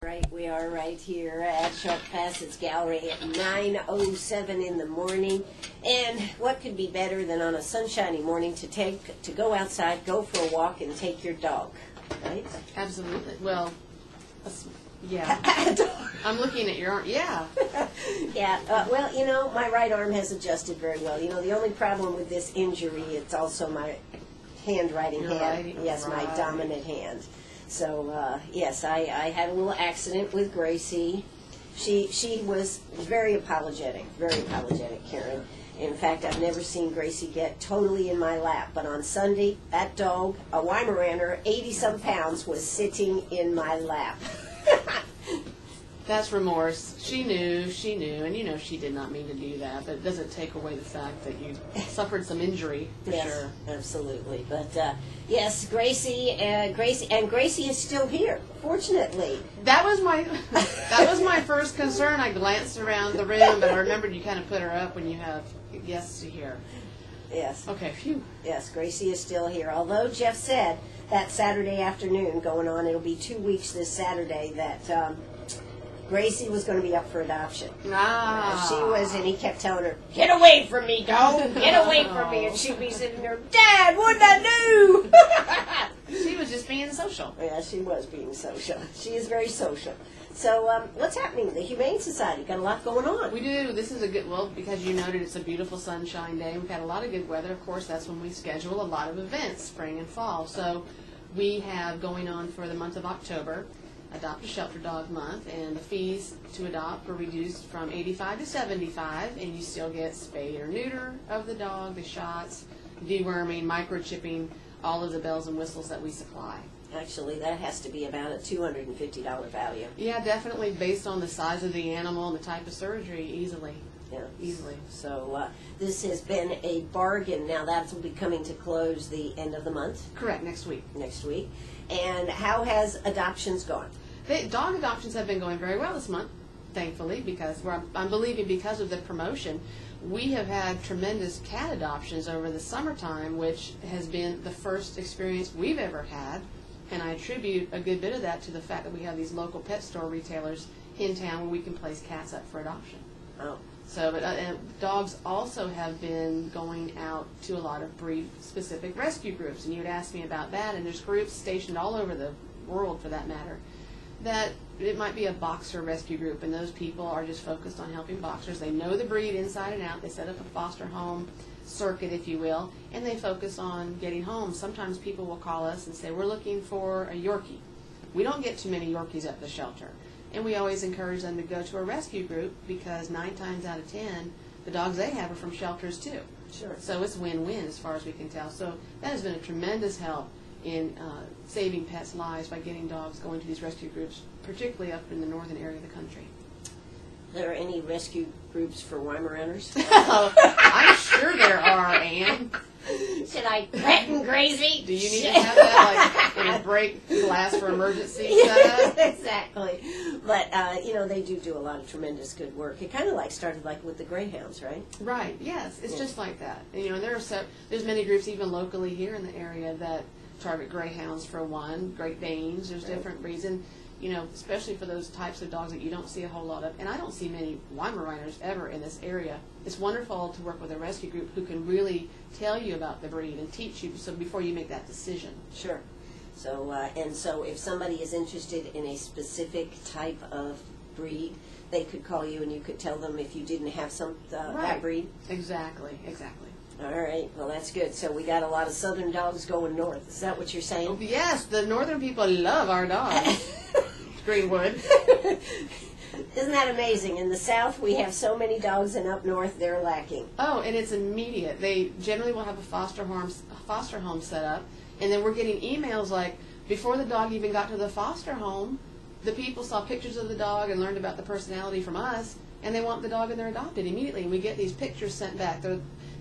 Right, we are right here at Sharp Facets Gallery at 9:07 in the morning. And what could be better than on a sunshiny morning to go outside, go for a walk, and take your dog, right? Absolutely. Well, yeah. I'm looking at your arm. Yeah. Yeah. Well, you know, my right arm has adjusted very well. You know, the only problem with this injury, it's also my handwriting Your hand. writing? Yes, Right. my dominant hand. So, yes, I had a little accident with Gracie. She was very apologetic, Karen. In fact, I've never seen Gracie get totally in my lap. But on Sunday, that dog, a Weimaraner, 80-some pounds, was sitting in my lap. That's remorse. She knew, and you know she did not mean to do that, but it doesn't take away the fact that you suffered some injury, for Yes, sure. absolutely. But, yes, Gracie is still here, fortunately. That was my first concern. I glanced around the room, but I remembered you kind of put her up when you have guests here. Yes. Okay, phew. Yes, Gracie is still here. Although Jeff said that Saturday afternoon going on, it'll be 2 weeks this Saturday, that Gracie was going to be up for adoption. She was, and he kept telling her, "Get away from me, dog! Get away from me!" And she'd be sitting there, "Dad, what'd I do?" She was just being social. Yeah, she was being social. She is very social. So, what's happening? The Humane Society got a lot going on. We do. This is a good, well, because you noted it's a beautiful sunshine day. We've had a lot of good weather. Of course, that's when we schedule a lot of events, spring and fall. So we have going on for the month of October, Adopt a Shelter Dog Month, and the fees to adopt were reduced from $85 to $75, and you still get spay or neuter of the dog, the shots, deworming, microchipping, all of the bells and whistles that we supply. Actually, that has to be about a $250 value. Yeah, definitely based on the size of the animal and the type of surgery, easily. Yeah, easily. So this has been a bargain. Now that will be coming to close the end of the month. Correct, next week. Next week. And how has adoptions gone? Dog adoptions have been going very well this month, thankfully, because I'm believing because of the promotion. We have had tremendous cat adoptions over the summertime, which has been the first experience we've ever had. And I attribute a good bit of that to the fact that we have these local pet store retailers in town where we can place cats up for adoption. Oh. So, but dogs also have been going out to a lot of breed-specific rescue groups. And you had asked me about that, and there's groups stationed all over the world, for that matter, that it might be a boxer rescue group, and those people are just focused on helping boxers. They know the breed inside and out. They set up a foster home circuit, if you will, and they focus on getting home. Sometimes people will call us and say, "We're looking for a Yorkie." We don't get too many Yorkies at the shelter, and we always encourage them to go to a rescue group, because 9 times out of 10 the dogs they have are from shelters too. Sure. So it's win-win as far as we can tell. So that has been a tremendous help in saving pets' lives by getting dogs going to these rescue groups, particularly up in the northern area of the country. Are there any rescue groups for Weimaraners? I'm sure there are, Ann. Should I threaten Gracie? Do you need to have that, like, in a break glass for emergency setup? Exactly. But, you know, they do a lot of tremendous good work. It kind of started with the greyhounds, right? Right, yes. It's just like that. And, you know, there's many groups even locally here in the area that target greyhounds for one, Great Danes, there's different breeds. And, you know, especially for those types of dogs that you don't see a whole lot of. And I don't see many Weimaraners ever in this area. It's wonderful to work with a rescue group who can really tell you about the breed and teach you before you make that decision. Sure. So, and so if somebody is interested in a specific type of breed, they could call you and you could tell them if you didn't have that breed? Exactly. All right. Well, that's good. So we got a lot of southern dogs going north. Is that what you're saying? Oh, yes. The northern people love our dogs. Greenwood. Isn't that amazing? In the south, we have so many dogs, and up north, they're lacking. Oh, and it's immediate. They generally will have a foster home set up, and then we're getting emails like, before the dog even got to the foster home, the people saw pictures of the dog and learned about the personality from us, and they want the dog and they're adopted immediately. And we get these pictures sent back.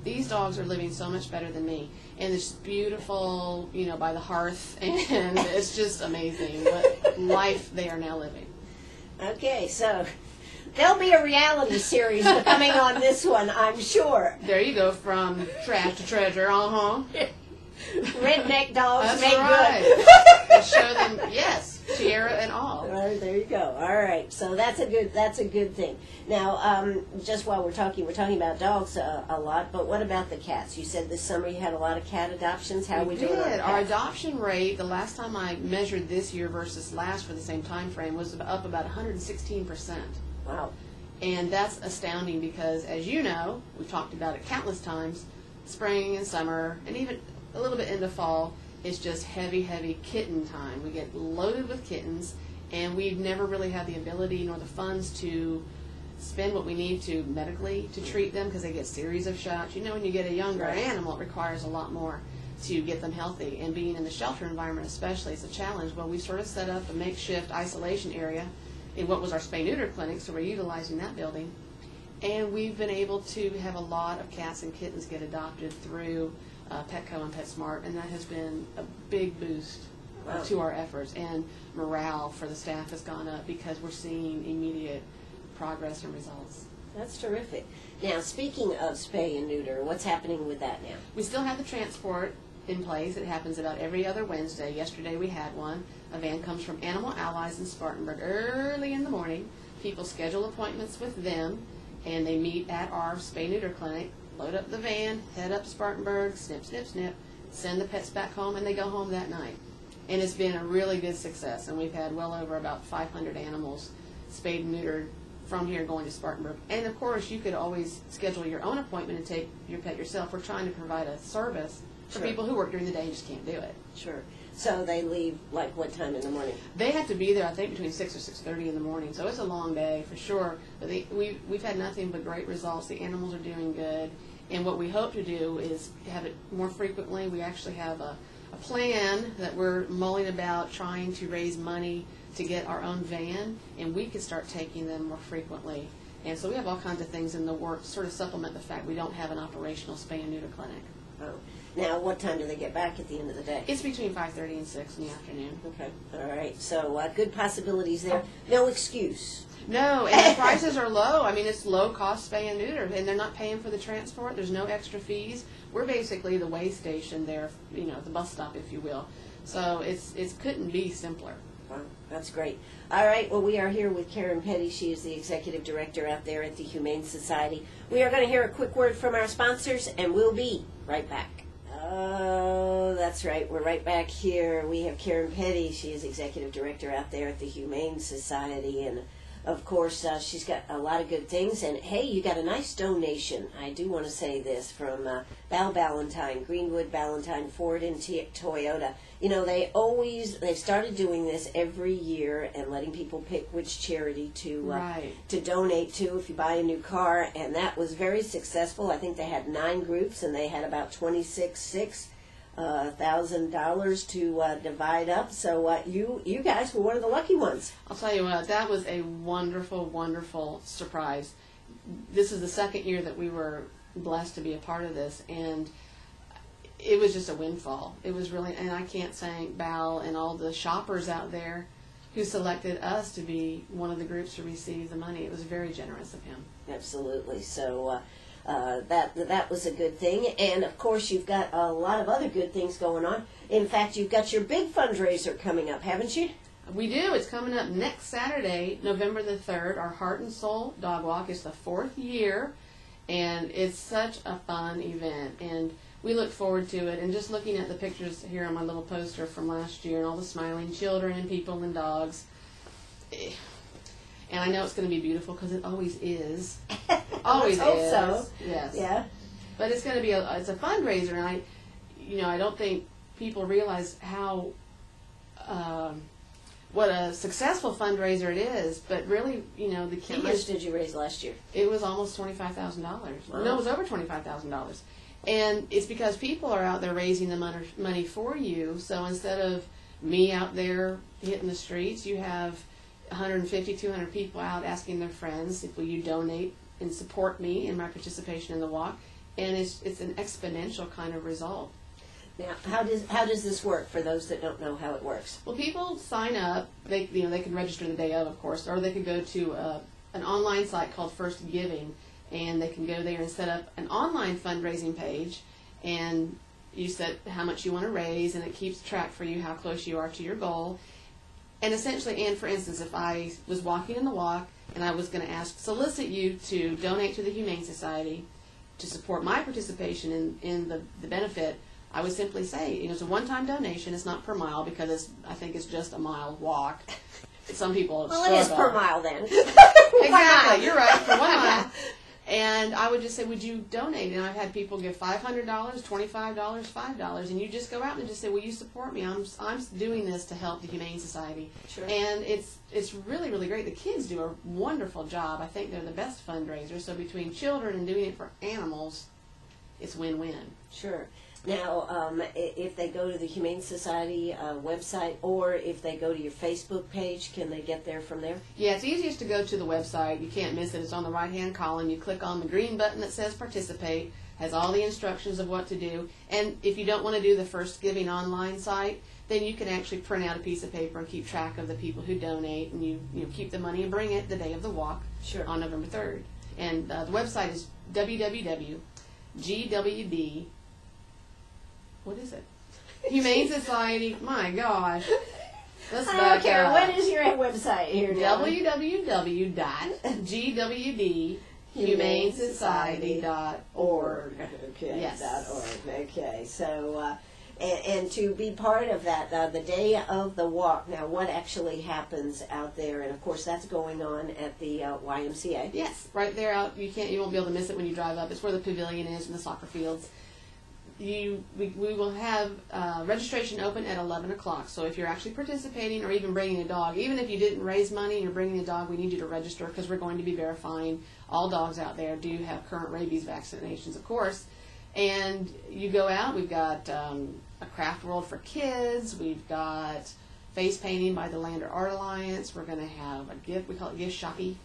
These dogs are living so much better than me. And it's beautiful, you know, by the hearth, and it's just amazing what life they are now living. Okay, so there'll be a reality series coming on this one, I'm sure. There you go, from trash to treasure, Redneck dogs That's make right. good. Show them, yes. tiara and all. There you go. All right, so that's a good thing. Now, just while we're talking about dogs a lot, but what about the cats? You said this summer you had a lot of cat adoptions. How are we doing on cats? Our adoption rate, the last time I measured this year versus last for the same time frame, was up about 116%. Wow. And that's astounding because, as you know, we've talked about it countless times, spring and summer, and even a little bit into fall, it's just heavy, heavy kitten time. We get loaded with kittens, and we've never really had the ability nor the funds to spend what we need to medically to treat them because they get series of shots. You know, when you get a younger animal, it requires a lot more to get them healthy. And being in the shelter environment especially is a challenge. Well, we sort of set up a makeshift isolation area in what was our spay-neuter clinic, so we're utilizing that building. And we've been able to have a lot of cats and kittens get adopted through Petco and PetSmart, and that has been a big boost to our efforts. And morale for the staff has gone up because we're seeing immediate progress and results. That's terrific. Now, speaking of spay and neuter, what's happening with that now? We still have the transport in place. It happens about every other Wednesday. Yesterday we had one. A van comes from Animal Allies in Spartanburg early in the morning. People schedule appointments with them, and they meet at our spay-neuter clinic, load up the van, head up to Spartanburg, snip, snip, snip, send the pets back home, and they go home that night. And it's been a really good success, and we've had well over about 500 animals spayed and neutered from here going to Spartanburg. And of course, you could always schedule your own appointment and take your pet yourself. We're trying to provide a service for people who work during the day and just can't do it. Sure. So they leave, like, what time in the morning? They have to be there, I think, between 6 or 6:30 in the morning. So it's a long day, for sure. But we've had nothing but great results. The animals are doing good. And what we hope to do is have it more frequently. We actually have a plan that we're mulling about, trying to raise money to get our own van, and we could start taking them more frequently. And so we have all kinds of things in the works to sort of supplement the fact we don't have an operational spay and neuter clinic. Oh. Now, what time do they get back at the end of the day? It's between 5:30 and 6 in the afternoon. Okay. All right. So good possibilities there. No excuse. No, and the prices are low. I mean, it's low-cost spay and neuter, and they're not paying for the transport. There's no extra fees. We're basically the way station there, you know, the bus stop, if you will. So it couldn't be simpler. Wow, that's great. All right, well, we are here with Karen Pettay. She is the executive director out there at the Humane Society. We are going to hear a quick word from our sponsors, and we'll be right back. Oh, that's right. We're right back here. We have Karen Pettay. She is executive director out there at the Humane Society, and of course, she's got a lot of good things. And hey, you got a nice donation. I do want to say this from Val Ballantyne, Greenwood, Ballantyne, Ford, and Toyota. You know, they've started doing this every year and letting people pick which charity to donate to if you buy a new car. And that was very successful. I think they had 9 groups, and they had about $26,000 to divide up. So you guys were one of the lucky ones. I'll tell you what, that was a wonderful, wonderful surprise. This is the second year that we were blessed to be a part of this, and it was just a windfall. It was really, and I can't thank Val and all the shoppers out there who selected us to be one of the groups to receive the money. It was very generous of him. Absolutely. So that was a good thing. And, of course, you've got a lot of other good things going on. In fact, you've got your big fundraiser coming up, haven't you? We do. It's coming up next Saturday, November the 3rd, our Heart and Soul Dog Walk. It's the 4th year, and it's such a fun event. And we look forward to it. And just looking at the pictures here on my little poster from last year and all the smiling children and people and dogs, and I know it's going to be beautiful because it always is. Always Let's hope is. so. Yes. Yeah. But it's going to be it's a fundraiser, and I don't think people realize how what a successful fundraiser it is. But really, the key How much did you raise last year? It was almost $25,000. Wow. No, it was over $25,000. And it's because people are out there raising the money for you. So instead of me out there hitting the streets, you have 150, 200 people out asking their friends, will you donate and support me in my participation in the walk? And it's an exponential kind of result. Now, how does this work for those that don't know how it works? Well, people sign up. They can register the day of course, or they could go to an online site called First Giving, and they can go there and set up an online fundraising page, and you set how much you want to raise, and it keeps track for you how close you are to your goal. And essentially, and for instance, if I was walking in the walk and I was going to solicit you to donate to the Humane Society to support my participation in the benefit, I would simply say, it's a one-time donation. It's not per mile because I think it's just a mile walk. Some people well, it is per mile then. Exactly, you're right, for 1 mile. And I would just say, would you donate? And I've had people give $500, $25, $5, and you just go out and just say, will you support me? I'm doing this to help the Humane Society. Sure. And it's really, really great. The kids do a wonderful job. I think they're the best fundraisers. So between children and doing it for animals, it's win-win. Sure. Now, if they go to the Humane Society website, or if they go to your Facebook page, can they get there from there? Yeah, it's easiest to go to the website. You can't miss it. It's on the right-hand column. You click on the green button that says Participate, has all the instructions of what to do. And if you don't want to do the First Giving online site, then you can actually print out a piece of paper and keep track of the people who donate, and you keep the money and bring it the day of the walk on November 3rd. And the website is www.gwd. What is it? Humane Society. My gosh. Let's back Karen, up. what is your website here? www.gwdhumanesociety.org. Okay. Yes. .org. Okay. So, and to be part of that, the day of the walk. Now, what actually happens out there? And of course, that's going on at the YMCA. Yes, right there out. You won't be able to miss it when you drive up. It's where the pavilion is and the soccer fields. We will have registration open at 11 o'clock. So if you're actually participating or even bringing a dog, even if you didn't raise money and you're bringing a dog, we need you to register because we're going to be verifying all dogs out there do have current rabies vaccinations, of course. And you go out, we've got a craft world for kids, we've got face painting by the Lander Art Alliance, we're going to have a gift, we call it gift shoppy,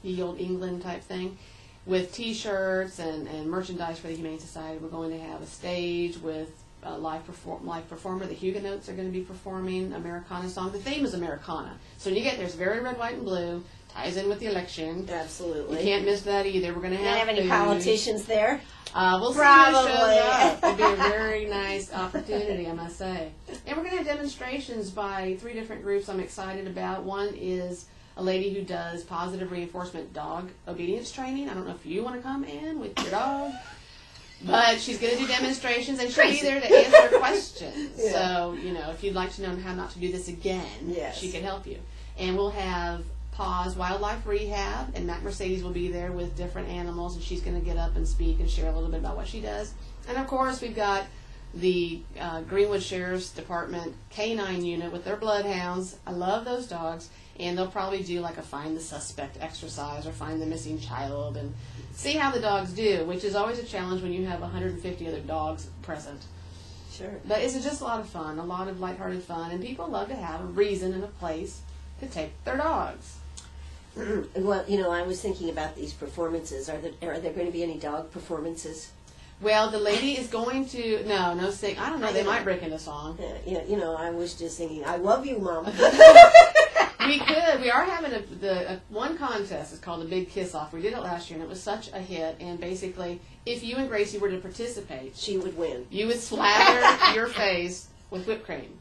the old England type thing. With T-shirts and merchandise for the Humane Society, we're going to have a stage with a live performer. The Huguenots are going to be performing Americana song. The theme is Americana. So when you get there, it's very red, white, and blue. Ties in with the election. Absolutely. You can't miss that either. We're going to have any politicians there? We'll Probably. see who shows up. It'll be a very nice opportunity, I must say. And we're going to have demonstrations by 3 different groups I'm excited about. One is a lady who does positive reinforcement dog obedience training. I don't know if you want to come in with your dog, but she's going to do demonstrations and she'll be there to answer questions. Yeah. So, if you'd like to know how not to do this again, she can help you. And we'll have PAWS Wildlife Rehab, and Mac Mercedes will be there with different animals, and she's going to get up and speak and share a little bit about what she does. And of course, we've got the Greenwood Sheriff's Department Canine Unit with their bloodhounds. I love those dogs. And they'll probably do like a find the suspect exercise or find the missing child and see how the dogs do, which is always a challenge when you have 150 other dogs present. Sure. But it's just a lot of fun, a lot of lighthearted fun, and people love to have a reason and a place to take their dogs. Well, I was thinking about these performances. Are there going to be any dog performances? Well, the lady is going to, no sing. I don't know, they might break into song. I was just thinking, I love you, Mom. We could. We are having one contest. It's called the Big Kiss Off. We did it last year, and it was such a hit. And basically, if you and Gracie were to participate, she would win. You would slather your face with whipped cream,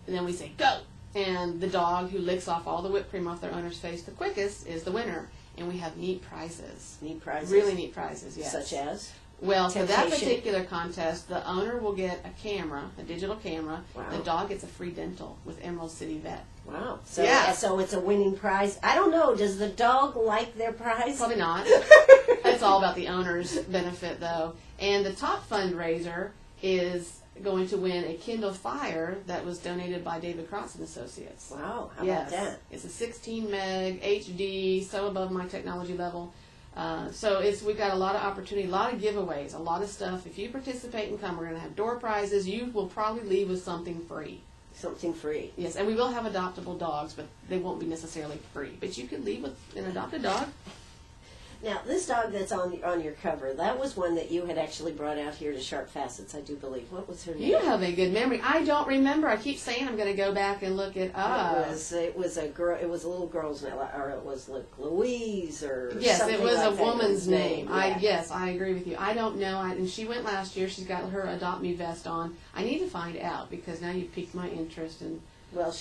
and then we say go. And the dog who licks off all the whipped cream off their owner's face the quickest is the winner. And we have neat prizes. Neat prizes. Really neat prizes. Yes. Such as. Well, for that particular contest, the owner will get a camera, a digital camera. Wow. The dog gets a free dental with Emerald City Vet. Wow. So, so it's a winning prize. I don't know. Does the dog like their prize? Probably not. It's all about the owner's benefit, though. And the top fundraiser is going to win a Kindle Fire that was donated by David Krotz and Associates. Wow. How about that? It's a 16 meg HD, so above my technology level. So we've got a lot of opportunity, a lot of giveaways, a lot of stuff. If you participate and come, we're going to have door prizes. You will probably leave with something free. Something free. Yes, and we will have adoptable dogs, but they won't be necessarily free. But you could leave with an adopted dog. Now, this dog that's on your cover, that was one that you had actually brought out here to Sharp Facets, I do believe. What was her name? You have a good memory. I don't remember. I keep saying I'm going to go back and look it up. It was a girl. It was a little girl's name, or it was like Louise, or yes, something it was like a that. woman's name. Yeah. Yes, I agree with you. I don't know. And she went last year. She's got her Adopt Me vest on. I need to find out because now you've piqued my interest and. Well,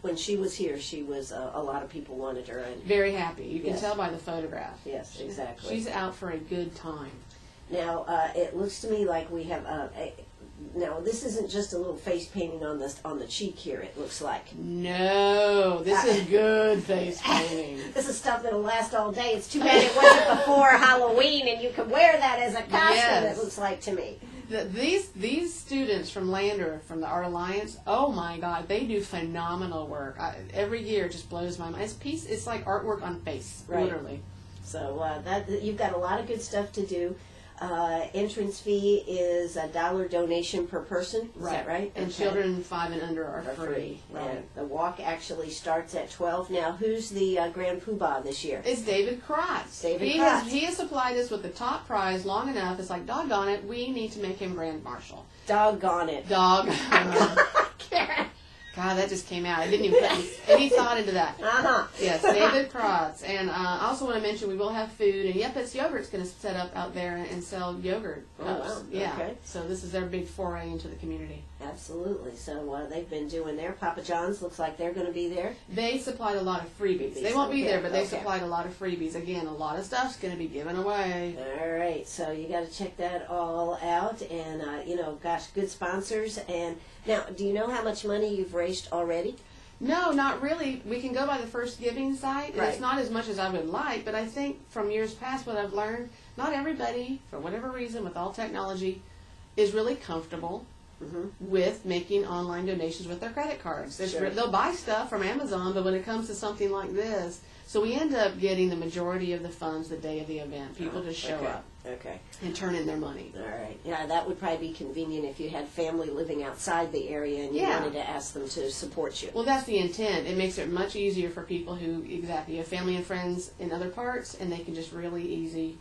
when she was here, she was, a lot of people wanted her. And Very happy. You can Yes. tell by the photograph. yes, exactly. She's out for a good time. Now, it looks to me like we have, now this isn't just a little face painting on the cheek here, it looks like. No, this is good face painting. This is stuff that'll last all day. It's too bad it wasn't before Halloween and you could wear that as a costume, Yes. it looks like to me. These students from Lander, from the Art Alliance, oh my God, they do phenomenal work. Every year it just blows my mind. It's like artwork on face, Right. literally. So you've got a lot of good stuff to do. Entrance fee is $1 donation per person. Is that right? And Okay. children 5 and under are Are free. Right. And the walk actually starts at 12. Now, who's the Grand Poobah this year? It's David Krotz. David he Krotz. He has supplied us with the top prize long enough. It's like, doggone it, we need to make him Grand Marshal. Doggone it. Karen. God, that just came out. I didn't even put any thought into that. Uh-huh. Yes, David Krotz. And I also want to mention we will have food. And Yep, It's Yogurt's going to set up out there and sell yogurt cups. wow. Yeah. Okay. So this is their big foray into the community. Absolutely. So they've been doing their Papa John's. Looks like they're going to be there. They supplied a lot of freebies. They won't be Okay, there, but they okay. supplied a lot of freebies. Again, a lot of stuff's going to be given away. All right. So you got to check that all out. And, gosh, good sponsors. And now, do you know how much money you've raised already? No, not really. We can go by the first giving site. And Right. It's not as much as I would like, but I think from years past what I've learned, not everybody, for whatever reason, with all technology, is really comfortable with making online donations with their credit cards. Sure. They'll buy stuff from Amazon, but when it comes to something like this, so we end up getting the majority of the funds the day of the event. People just show up Okay. and turn in their money. All right. Yeah, that would probably be convenient if you had family living outside the area and you Yeah. wanted to ask them to support you. Well, that's the intent. It makes it much easier for people who, exactly, have family and friends in other parts, and they can just really easy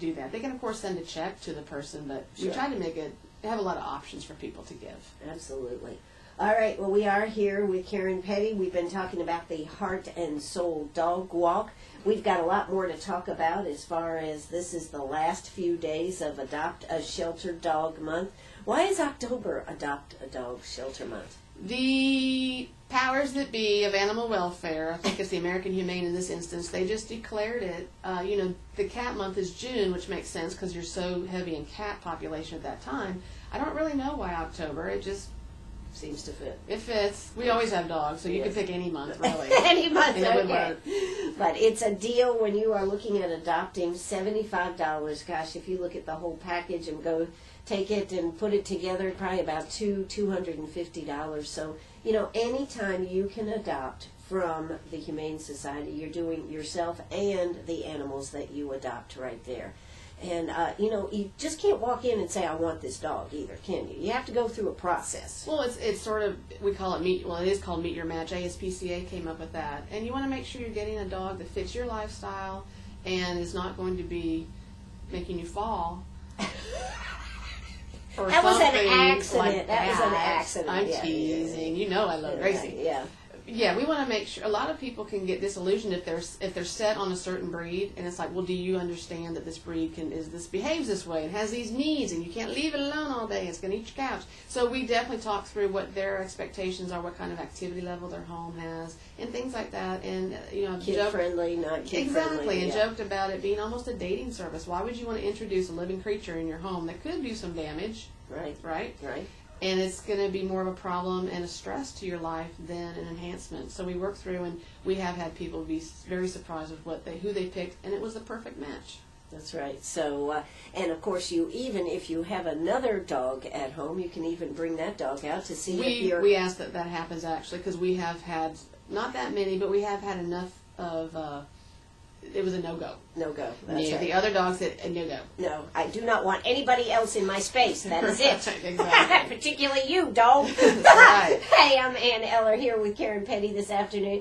do that. They can, of course, send a check to the person, but we Sure. try to make it, have a lot of options for people to give. Absolutely. All right. Well, we are here with Karen Pettay. We've been talking about the Heart and Soul Dog Walk. We've got a lot more to talk about as far as this is the last few days of Adopt a Shelter Dog Month. Why is October Adopt a Dog Shelter Month? The powers that be of animal welfare, I think it's the American Humane in this instance, they just declared it. The cat month is June, which makes sense because you're so heavy in cat population at that time. I don't really know why October. It just Seems to fit. It fits. We always have dogs, so you Yes. can pick any month, really. Any month, And it would okay. work. But it's a deal when you are looking at adopting. $75. Gosh, if you look at the whole package and go take it and put it together, probably about $250. So, anytime you can adopt from the Humane Society, you're doing yourself and the animals that you adopt right there. And, you just can't walk in and say, I want this dog either, can you? You have to go through a process. Well, it's sort of, we call it it is called Meet Your Match. ASPCA came up with that. And you want to make sure you're getting a dog that fits your lifestyle and is not going to be making you fall. Or That was an something accident. like That was an that. accident. I'm Yeah, teasing. You know I love Gracie. Yeah. Yeah, we want to make sure. A lot of people can get disillusioned if they're set on a certain breed, and it's like, well, do you understand that this breed behaves this way and has these needs, and you can't leave it alone all day. It's going to eat your couch. So we definitely talk through what their expectations are, what kind of activity level their home has, and things like that. And Kid friendly, not kid friendly. Exactly, and yeah. joked about it being almost a dating service. Why would you want to introduce a living creature in your home that could do some damage? Right. Right. And And it's going to be more of a problem and a stress to your life than an enhancement. So we work through, and we have had people be very surprised with who they picked, and it was the perfect match. That's right. So, and of course, if you have another dog at home, you can even bring that dog out to see if you're. We ask that happens actually, because we have had not that many, but we have had enough of. It was a no-go. No-go. That's Yeah, right. the other dog said a no-go. No, I do not want anybody else in my space. That is it. Exactly. Particularly you, dog. Right. Hey, I'm Ann Eller here with Karen Pettay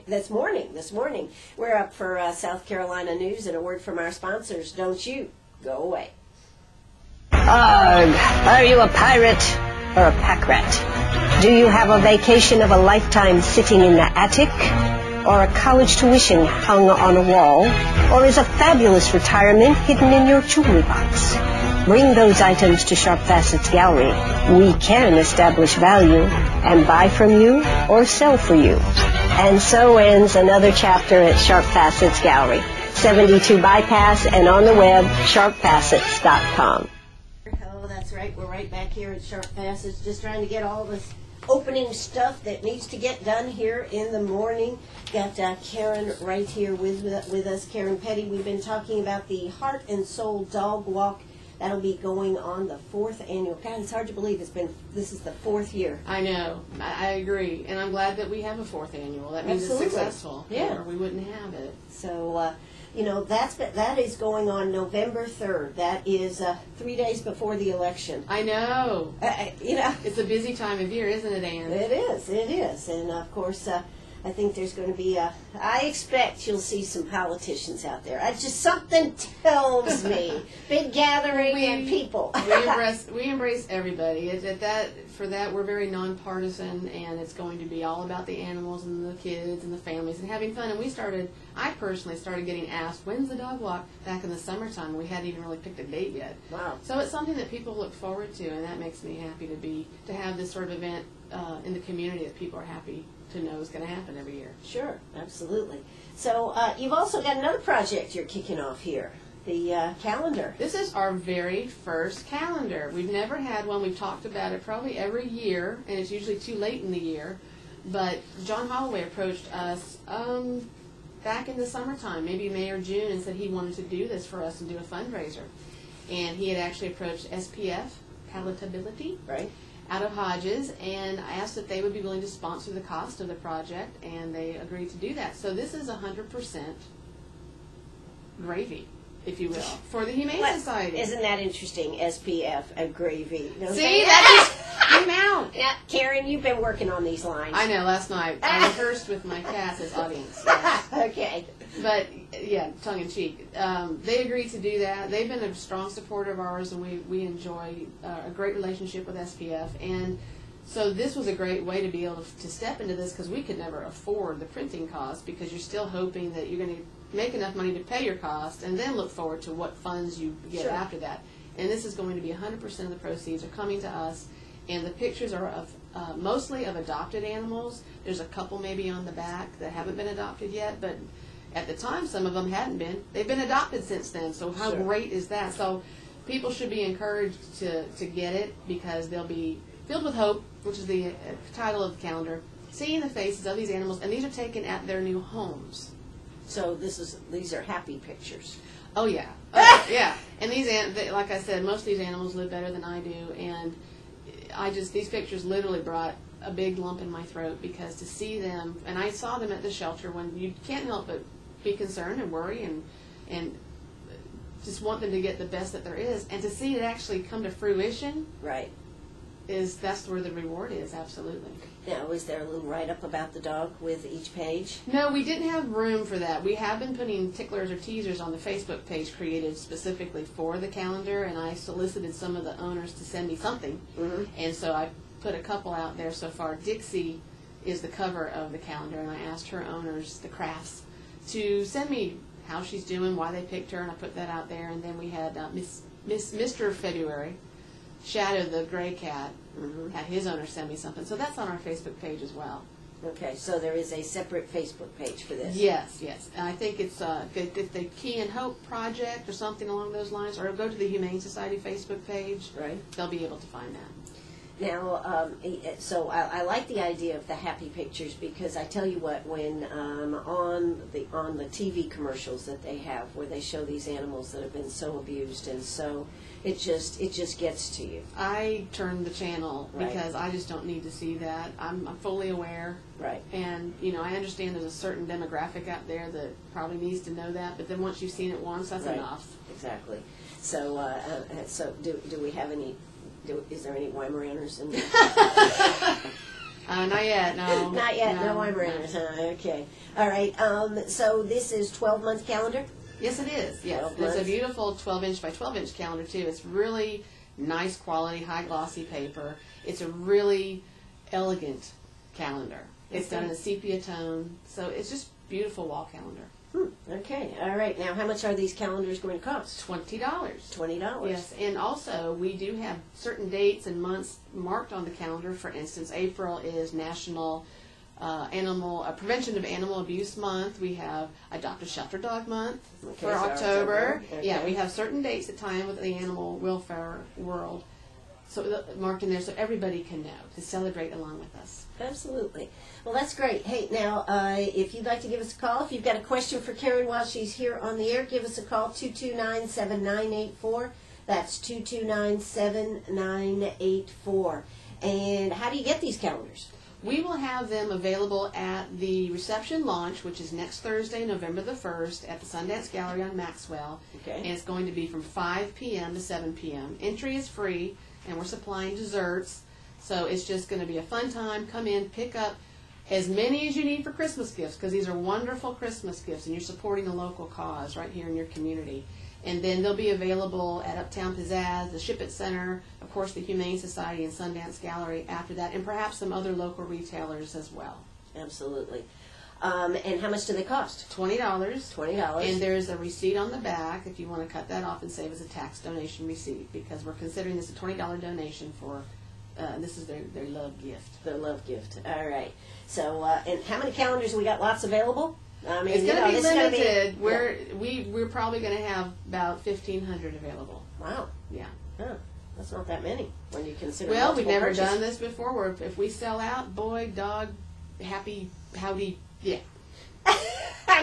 this morning. We're up for South Carolina news and a word from our sponsors. Don't you go away. Arg, are you a pirate or a pack rat? Do you have a vacation of a lifetime sitting in the attic? Or a college tuition hung on a wall? Or is a fabulous retirement hidden in your jewelry box? Bring those items to Sharp Facets Gallery. We can establish value. and buy from you or sell for you. And so ends another chapter at Sharp Facets Gallery, 72 Bypass, and on the web, sharpfacets.com. Oh, that's right. We're right back here at Sharp Facets, just trying to get all this opening stuff that needs to get done here in the morning. Got Karen right here with us, Karen Pettay. We've been talking about the Heart and Soul Dog Walk. That'll be going on the 4th annual. God, it's hard to believe this is the 4th year. I know. I agree. And I'm glad that we have a 4th annual. That means Absolutely. It's successful. Yeah. Or we wouldn't have it. So, that is going on November 3rd. That is 3 days before the election. I know. It's a busy time of year, isn't it, Ann? It is. And, of course, I think there's going to be I expect you'll see some politicians out there. Something tells me. Big gathering and people. we embrace everybody. For that, we're very nonpartisan, and it's going to be all about the animals and the kids and the families and having fun. And I personally started getting asked, when's the dog walk, back in the summertime. We hadn't even really picked a date yet. Wow. So it's something that people look forward to, and that makes me happy to have this sort of event in the community that people are happy to know is going to happen every year. Sure, absolutely. So you've also got another project you're kicking off here, the calendar. This is our very first calendar. We've never had one. We've talked about it probably every year, and it's usually too late in the year. But John Holloway approached us back in the summertime, maybe May or June, and said he wanted to do this for us and do a fundraiser. And he had actually approached SPF, Palatability, right, out of Hodges, and I asked if they would be willing to sponsor the cost of the project, and they agreed to do that. So this is 100% gravy, if you will, for the Humane Society. Isn't that interesting? SPF and gravy. See, that just came out. Yeah, Karen, you've been working on these lines. I know. Last night I rehearsed with my cast as audience. Yes. Okay. But yeah, tongue in cheek. They agreed to do that. They've been a strong supporter of ours, and we enjoy a great relationship with SPF. And so this was a great way to be able to step into this, because we could never afford the printing cost, because you're still hoping that you're going to make enough money to pay your cost and then look forward to what funds you get Sure. after that. And this is going to be 100% of the proceeds are coming to us, and the pictures are of mostly of adopted animals. There's a couple maybe on the back that haven't been adopted yet, but at the time some of them hadn't been. They've been adopted since then, so how Sure. great is that? So people should be encouraged to get it, because they'll be filled with hope, which is the title of the calendar, seeing the faces of these animals, and these are taken at their new homes. So these are happy pictures. Oh yeah, yeah. And like I said, most of these animals live better than I do, and these pictures literally brought a big lump in my throat, because to see them, and I saw them at the shelter, when you can't help but be concerned and worry and just want them to get the best that there is, and to see it actually come to fruition, right, that's where the reward is. Absolutely. Now, is there a little write-up about the dog with each page? No, we didn't have room for that. We have been putting ticklers or teasers on the Facebook page created specifically for the calendar, and I solicited some of the owners to send me something, and so I put a couple out there so far. Dixie is the cover of the calendar, and I asked her owners, the Crafts, to send me how she's doing, why they picked her, and I put that out there. And then we had Mr. February, Shadow the gray cat, had his owner send me something. So that's on our Facebook page as well. Okay, so there is a separate Facebook page for this. Yes. And I think it's if the Key and Hope Project or something along those lines, or go to the Humane Society Facebook page, right, they'll be able to find that. Now, so I like the idea of the happy pictures, because I tell you what, when on the TV commercials that they have, where they show these animals that have been so abused, and so it just gets to you. I turned the channel, Right. because I just don't need to see that. I'm fully aware, Right. and I understand there's a certain demographic out there that probably needs to know that. But then once you've seen it once, that's Right. enough. Exactly. So, do we have any? Is there any Weimaraners in there? Not yet, no. Not yet. No Weimaraners. Okay. All right. So this is 12-month calendar. Yes, it is. Yes, 12 it's a months. beautiful 12-inch by 12-inch calendar too. It's really nice quality, high glossy paper. It's a really elegant calendar. It's done in a sepia tone, so it's just beautiful wall calendar. Okay, all right. Now, how much are these calendars going to cost? $20. $20. Yes, and also we do have certain dates and months marked on the calendar. For instance, April is National Prevention of Animal Abuse Month. We have Adopt a Shelter Dog Month for October. Okay. Yeah, we have certain dates that tie in with the animal welfare world. So marked in there so everybody can know to celebrate along with us. Absolutely. Well, that's great. Hey, now, if you'd like to give us a call, if you've got a question for Karen while she's here on the air, give us a call, 229-7984. That's 229-7984. And how do you get these calendars? We will have them available at the reception launch, which is next Thursday, November the 1st, at the Sundance Gallery on Maxwell. Okay. And it's going to be from 5 p.m. to 7 p.m. Entry is free, and we're supplying desserts. So it's just going to be a fun time. Come in, pick up as many as you need for Christmas gifts, because these are wonderful Christmas gifts, and you're supporting a local cause right here in your community. And then they'll be available at Uptown Pizzazz, the Ship It Center, of course the Humane Society and Sundance Gallery after that, and perhaps some other local retailers as well. Absolutely. And how much do they cost? $20. $20. And there's a receipt on the back if you want to cut that off and save as a tax donation receipt, because we're considering this a $20 donation for, this is their love gift. Their love gift. All right. So, and how many calendars we got? Lots available? I mean, It's going to be limited. Yeah. We're probably going to have about 1,500 available. Wow. Yeah. Huh. That's not that many when you consider. Well, we've never purchases. done this before. Where if we sell out, boy, dog, happy, howdy, yeah.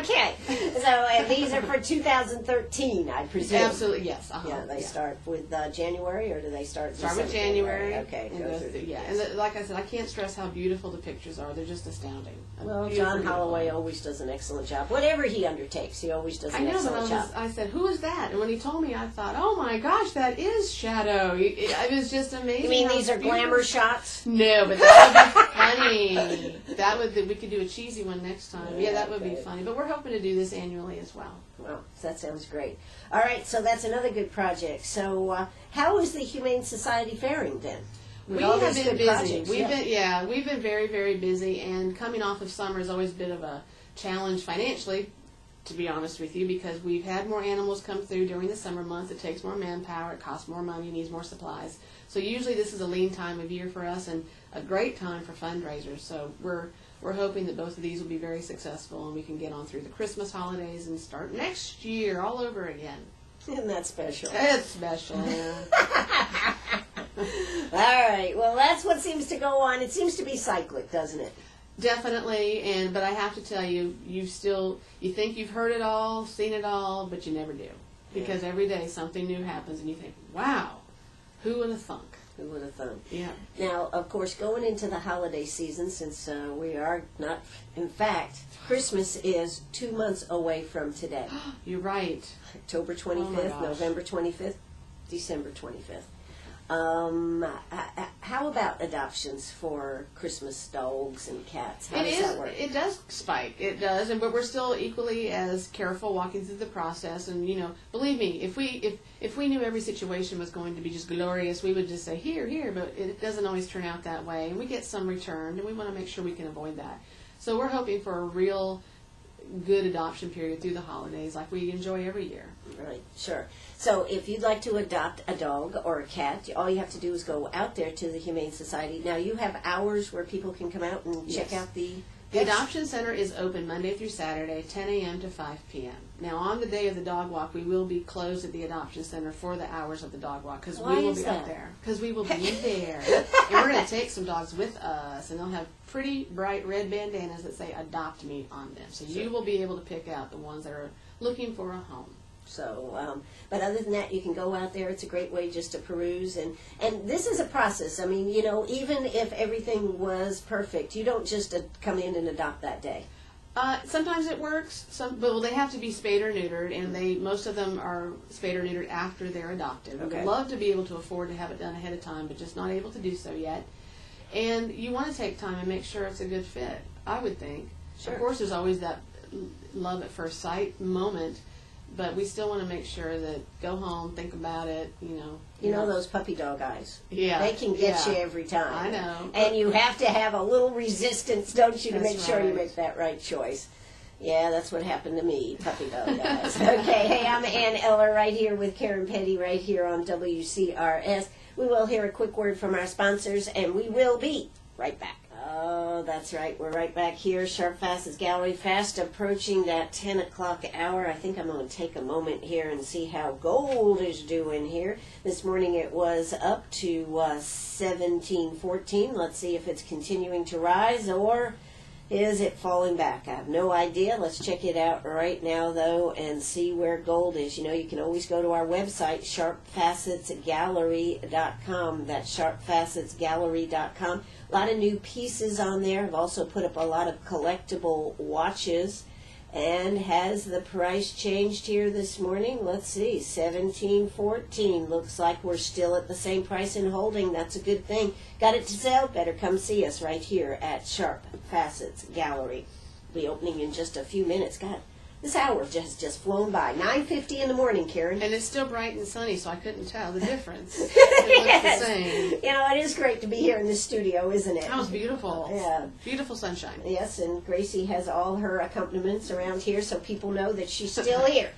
Okay. So, and these are for 2013, I presume. Absolutely, yes. Yeah, they start with January, or do they start? Start with January. Okay. And go through, yeah, and like I said, I can't stress how beautiful the pictures are. They're just astounding. Well, Beautiful, John Holloway beautiful. always does an excellent job. Whatever he undertakes, he always does I an know, but excellent job. I said, who is that? And when he told me, I thought, oh my gosh, that is Shadow. It was just amazing. You mean how these are beautiful. glamour shots? No, but that would be funny. We could do a cheesy one next time. Yeah, that would be Okay. funny. But we're hoping to do this annually as well. Well, that sounds great. All right, so that's another good project. So, how is the Humane Society faring then? With We all have these been good busy. projects? We've been very, very busy, and coming off of summer has always been a bit of a challenge financially, to be honest with you, because we've had more animals come through during the summer months. It takes more manpower, it costs more money, needs more supplies. So usually this is a lean time of year for us and a great time for fundraisers. So we're hoping that both of these will be very successful and we can get on through the Christmas holidays and start next year all over again. Isn't that special? It's special. All right, well, that's what seems to go on. It seems to be cyclic, doesn't it? Definitely, but I have to tell you, you think you've heard it all, seen it all, but you never do. Because every day something new happens and you think, wow, who would have thunk? Who would have thought? Yeah. Now, of course, going into the holiday season, since we are not, in fact, Christmas is 2 months away from today. You're right. October 25th, Oh my gosh. November 25th, December 25th. How about adoptions for Christmas dogs and cats? How does that work? It does spike. It does, but we're still equally as careful walking through the process. And believe me, if we knew every situation was going to be just glorious, we would just say here. But it doesn't always turn out that way, and we get some returned, and we want to make sure we can avoid that. So we're hoping for a real good adoption period through the holidays, like we enjoy every year. Right, sure. So if you'd like to adopt a dog or a cat, all you have to do is go out there to the Humane Society. Now, you have hours where people can come out and check Yes. out the... The adoption center is open Monday through Saturday, 10 a.m. to 5 p.m. Now, on the day of the dog walk, we will be closed at the adoption center for the hours of the dog walk, because Why we will is be that? out there. Because we will be there. And we're going to take some dogs with us, and they'll have pretty bright red bandanas that say "Adopt Me" on them. So you will be able to pick out the ones that are looking for a home. So, but other than that, you can go out there. It's a great way just to peruse. And this is a process. I mean, even if everything was perfect, you don't just come in and adopt that day. Sometimes it works, but they have to be spayed or neutered, and most of them are spayed or neutered after they're adopted. Okay. We'd love to be able to afford to have it done ahead of time, but just not able to do so yet. And you want to take time and make sure it's a good fit, I would think. Sure. Of course, there's always that love at first sight moment, but we still want to make sure that go home, think about it, You know those puppy dog eyes. Yeah. They can get Yeah. you every time. I know. And you have to have a little resistance, don't you, to That's make sure you right. make that right choice. Yeah, that's what happened to me, puppy dog guys. Okay, hey, I'm Ann Eller right here with Karen Pettay right here on WCRS. We will hear a quick word from our sponsors, and we will be right back. Oh, that's right. We're right back here. Sharp Facets Gallery, fast approaching that 10 o'clock hour. I think I'm going to take a moment here and see how gold is doing here. This morning it was up to 17.14. Let's see if it's continuing to rise, or is it falling back? I have no idea. Let's check it out right now, though, and see where gold is. You know, you can always go to our website, sharpfacetsgallery.com. That's sharpfacetsgallery.com. A lot of new pieces on there. I've also put up a lot of collectible watches. And has the price changed here this morning? Let's see, 17.14. Looks like we're still at the same price and holding. That's a good thing. Got it to sell? Better come see us right here at Sharp Facets Gallery. Be opening in just a few minutes. God, this hour just flown by. 9:50 in the morning, Karen. And it's still bright and sunny, so I couldn't tell the difference. It Yes. looks the same. You know, it is great to be here in the studio, isn't it? That was beautiful. Yeah. Beautiful sunshine. Yes, and Gracie has all her accompaniments around here, so people know that she's still here.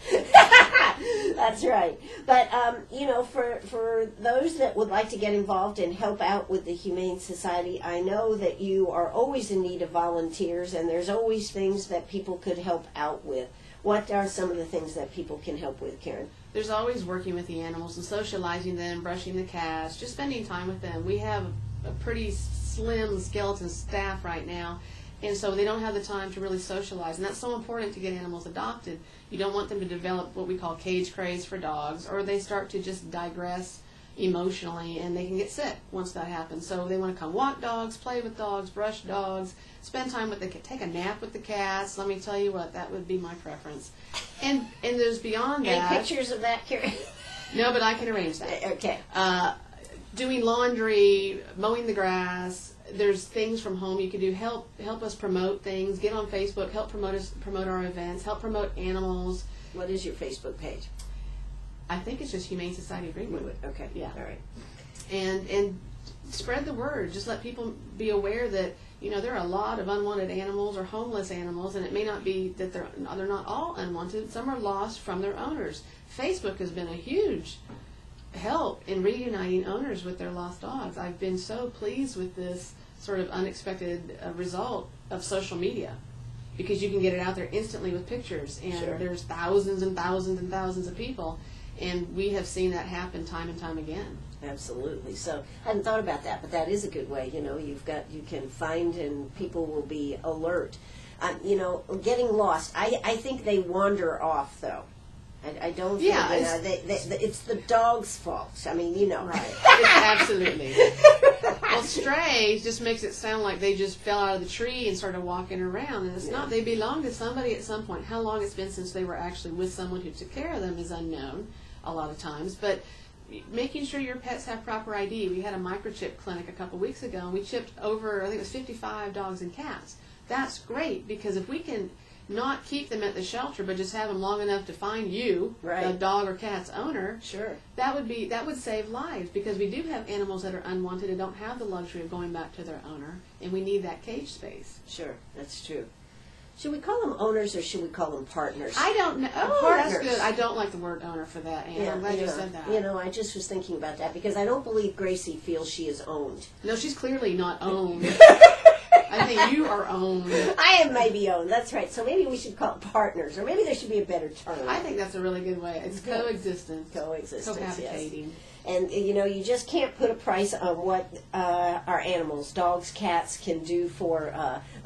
That's right. But, you know, for those that would like to get involved and help out with the Humane Society, I know that you are always in need of volunteers, and there's always things that people could help out with. What are some of the things that people can help with, Karen? There's always working with the animals and socializing them, brushing the cats, just spending time with them. We have a pretty slim skeleton staff right now, and so they don't have the time to really socialize, and that's so important to get animals adopted. You don't want them to develop what we call cage craze for dogs, or they start to just digress emotionally, and they can get sick once that happens. So they want to come walk dogs, play with dogs, brush dogs, spend time with the cat, take a nap with the cats. Let me tell you what, that would be my preference. And there's beyond that. Any pictures of that, Karen? No, but I can arrange that. Okay. Doing laundry, mowing the grass. There's things from home you can do. Help us promote things. Get on Facebook. Help promote our events. Help promote animals. What is your Facebook page? I think it's just Humane Society of Greenwood. Okay. Yeah. All right. And spread the word. Just let people be aware that, you know, there are a lot of unwanted animals or homeless animals, and it may not be that they're not all unwanted. Some are lost from their owners. Facebook has been a huge help in reuniting owners with their lost dogs. I've been so pleased with this sort of unexpected result of social media, because you can get it out there instantly with pictures, and Sure. there's thousands and thousands and thousands of people, and we have seen that happen time and time again. Absolutely. So I hadn't thought about that, but that is a good way. You know, you can find, and people will be alert. You know, getting lost. I think they wander off, though. I don't think, Yeah, you know, it's the dog's fault. I mean, you know. Right. Absolutely. Well, stray just makes it sound like they just fell out of the tree and started walking around, and it's not. They belong to somebody at some point. How long it's been since they were actually with someone who took care of them is unknown a lot of times, but making sure your pets have proper ID. We had a microchip clinic a couple weeks ago, and we chipped over, I think it was 55 dogs and cats. That's great, because if we can not keep them at the shelter, but just have them long enough to find you, Right. the dog or cat's owner, Sure. that would save lives, because we do have animals that are unwanted and don't have the luxury of going back to their owner, and we need that cage space. Sure. That's true. Should we call them owners, or should we call them partners? I don't know. Oh, Partners. that's good. I don't like the word owner for that, Anne. I'm glad you said that. You know, I just was thinking about that, because I don't believe Gracie feels she is owned. No, she's clearly not owned. I think you are owned. I am maybe owned. That's right. So maybe we should call it partners, or maybe there should be a better term. I think that's a really good way. It's coexistence. Coexistence, Cohabitating. yes. And, you know, you just can't put a price on what our animals, dogs, cats, can do for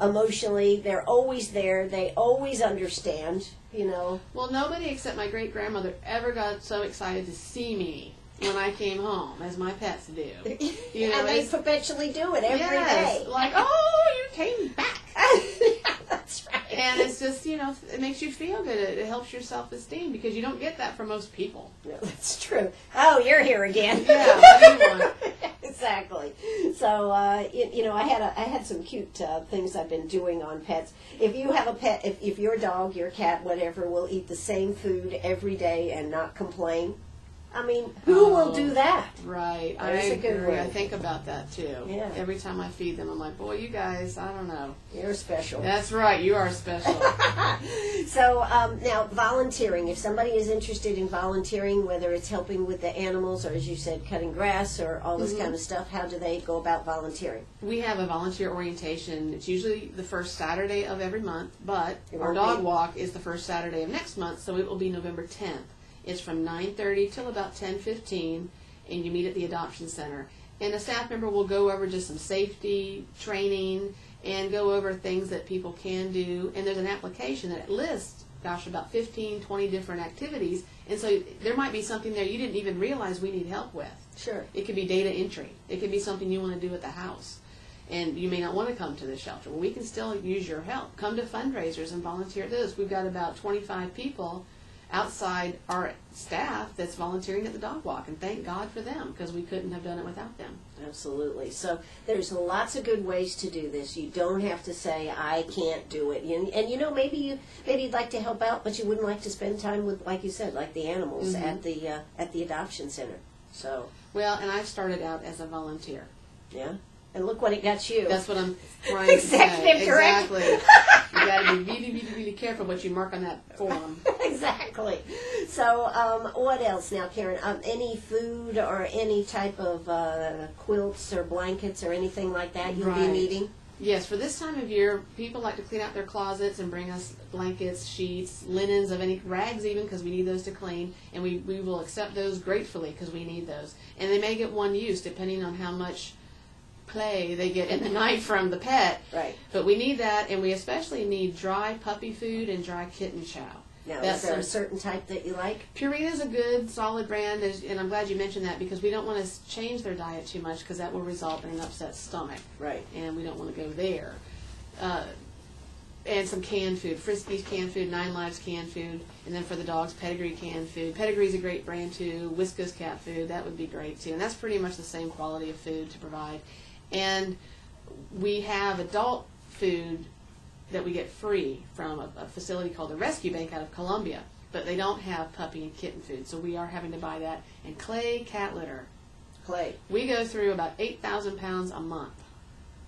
emotionally. They're always there. They always understand, you know. Well, nobody except my great-grandmother ever got so excited to see me when I came home as my pets do. You know, And they perpetually do it every day. yes, like, oh, you came back. That's right. And it's just, you know, it makes you feel good. It helps your self-esteem, because you don't get that from most people. No, that's true. Oh, you're here again. Yeah, what do you want? Exactly. So, you know, I had some cute things I've been doing on pets. If you have a pet, if your dog, your cat, whatever, will eat the same food every day and not complain, I mean, who will do that? Right. That is a good agree. one. I think about that too. Yeah. Every time I feed them, I'm like, boy, you guys, I don't know. You're special. That's right. You are special. So now, volunteering. If somebody is interested in volunteering, whether it's helping with the animals or, as you said, cutting grass or all this kind of stuff, how do they go about volunteering? We have a volunteer orientation. It's usually the first Saturday of every month, but It our won't dog be. walk is the first Saturday of next month, so it will be November 10th. It's from 9:30 till about 10:15, and you meet at the adoption center. And a staff member will go over just some safety training and go over things that people can do. And there's an application that lists, about 15, 20 different activities. And so there might be something there you didn't even realize we need help with. Sure. It could be data entry. It could be something you want to do at the house. And you may not want to come to the shelter. Well, we can still use your help. Come to fundraisers and volunteer at those. We've got about 25 people outside our staff that's volunteering at the dog walk, and thank God for them, because we couldn't have done it without them. Absolutely. So there's lots of good ways to do this. You don't have to say, I can't do it. And you know, maybe you'd like to help out, but you wouldn't like to spend time with, like you said, like the animals at the adoption center. So Well, and I started out as a volunteer. yeah. And look what it got you. That's what I'm trying to say. Executive director. Exactly. You got to be really, really, really careful what you mark on that form. Exactly. So, what else now, Karen? Any food or any type of quilts or blankets or anything like that you'll be Right. needing? Yes, for this time of year, people like to clean out their closets and bring us blankets, sheets, linens of any rags even, because we need those to clean, and we will accept those gratefully because we need those. And they may get one use depending on how much play they get in the night from the pet. Right. But we need that, and we especially need dry puppy food and dry kitten chow. Now, That's is there some- a certain type that you like? Purina is a good, solid brand, and I'm glad you mentioned that because we don't want to change their diet too much because that will result in an upset stomach. Right. And we don't want to go there. And some canned food, Frisbee's canned food, 9 Lives canned food, and then for the dogs, Pedigree canned food. Pedigree's a great brand too. Whiskas cat food, that would be great too. And that's pretty much the same quality of food to provide. And we have adult food that we get free from a facility called the Rescue Bank out of Columbia, but they don't have puppy and kitten food, so we are having to buy that. And clay cat litter. Clay. We go through about 8,000 pounds a month.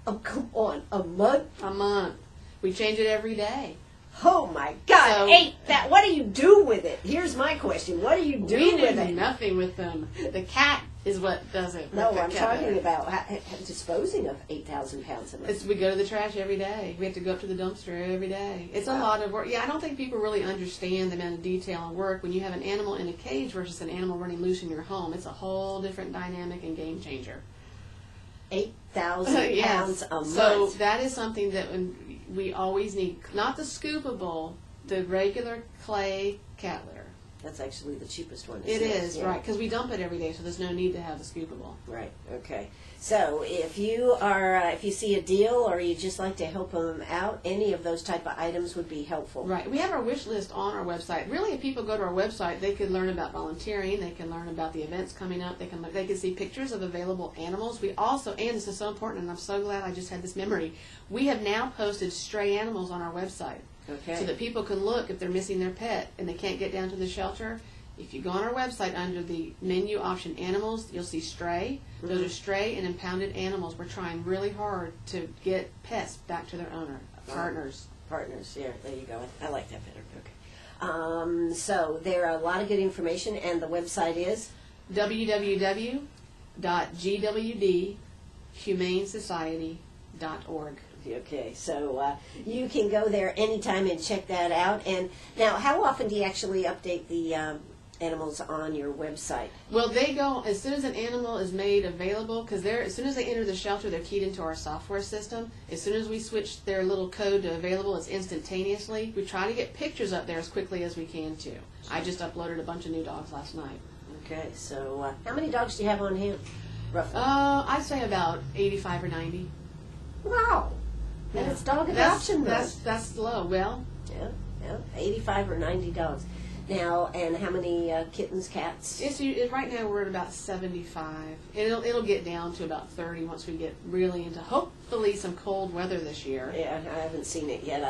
Oh, come on. A month? A month. We change it every day. Oh, my God. So- What do you do with it? Here's my question. What do you do We with do it? nothing with them. The cat is what does it. No, with the I'm cat talking litter. about disposing of 8,000 pounds a month. We go to the trash every day. We have to go up to the dumpster every day. It's a lot of work. Yeah, I don't think people really understand the amount of detail and work when you have an animal in a cage versus an animal running loose in your home. It's a whole different dynamic and game changer. 8,000 pounds a month. So that is something that we always need. Not the scoopable, the regular clay cat litter. That's actually the cheapest one. It isn't is, Yeah. right, because we dump it every day, so there's no need to have a scoopable. Right. Okay. So if you see a deal or you just like to help them out, any of those type of items would be helpful. Right. We have our wish list on our website. Really, if people go to our website, they could learn about volunteering. They can learn about the events coming up. They can see pictures of available animals. We also, and this is so important, and I'm so glad I just had this memory, we have now posted stray animals on our website. Okay. So that people can look if they're missing their pet and they can't get down to the shelter. If you go on our website under the menu option animals, you'll see stray. Those are stray and impounded animals. We're trying really hard to get pets back to their owner, partners. Partners, yeah, there you go. I like that better. Okay. So there are a lot of good information, and the website is? www.gwdhumanesociety.org. Okay, so you can go there anytime and check that out. And now, how often do you actually update the animals on your website? Well, they go as soon as an animal is made available, because as soon as they enter the shelter, they're keyed into our software system. As soon as we switch their little code to available, it's instantaneously. We try to get pictures up there as quickly as we can, too. I just uploaded a bunch of new dogs last night. Okay, so how many dogs do you have on hand, roughly? I'd say about 85 or 90. Wow. And Yeah. it's dog adoption, though. That's low. Well, Yeah, 85 or 90 dogs. Now, and how many kittens, cats? right now we're at about 75. It'll get down to about 30 once we get really into, hopefully some cold weather this year. Yeah, I haven't seen it yet.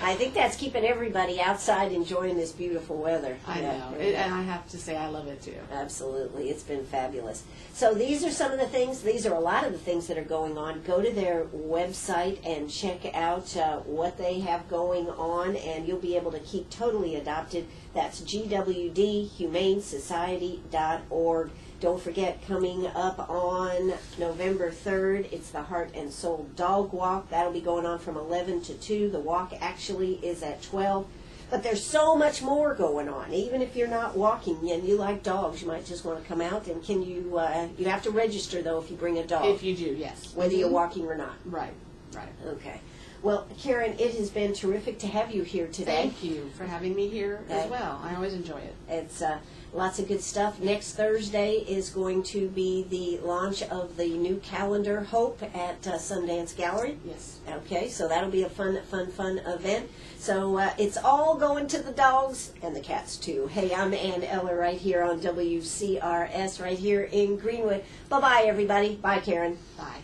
I think that's keeping everybody outside enjoying this beautiful weather. I know, and I have to say I love it too. Absolutely. It's been fabulous. So these are some of the things, these are a lot of the things that are going on. Go to their website and check out what they have going on, and you'll be able to keep totally adopted. That's gwdhumanesociety.org. Don't forget, coming up on November 3rd, it's the Heart and Soul Dog Walk. That'll be going on from 11 to 2. The walk actually is at 12. But there's so much more going on. Even if you're not walking and you like dogs, you might just want to come out. And can you, you have to register, though, if you bring a dog. If you do, yes. Whether you're walking or not. Right, right. Okay. Well, Karen, it has been terrific to have you here today. Thank you for having me here as well. I always enjoy it. It's lots of good stuff. Next Thursday is going to be the launch of the new calendar, Hope, at Sundance Gallery. Yes. Okay, so that'll be a fun event. So it's all going to the dogs and the cats, too. Hey, I'm Ann Eller right here on WCRS right here in Greenwood. Bye-bye, everybody. Bye, Karen. Bye.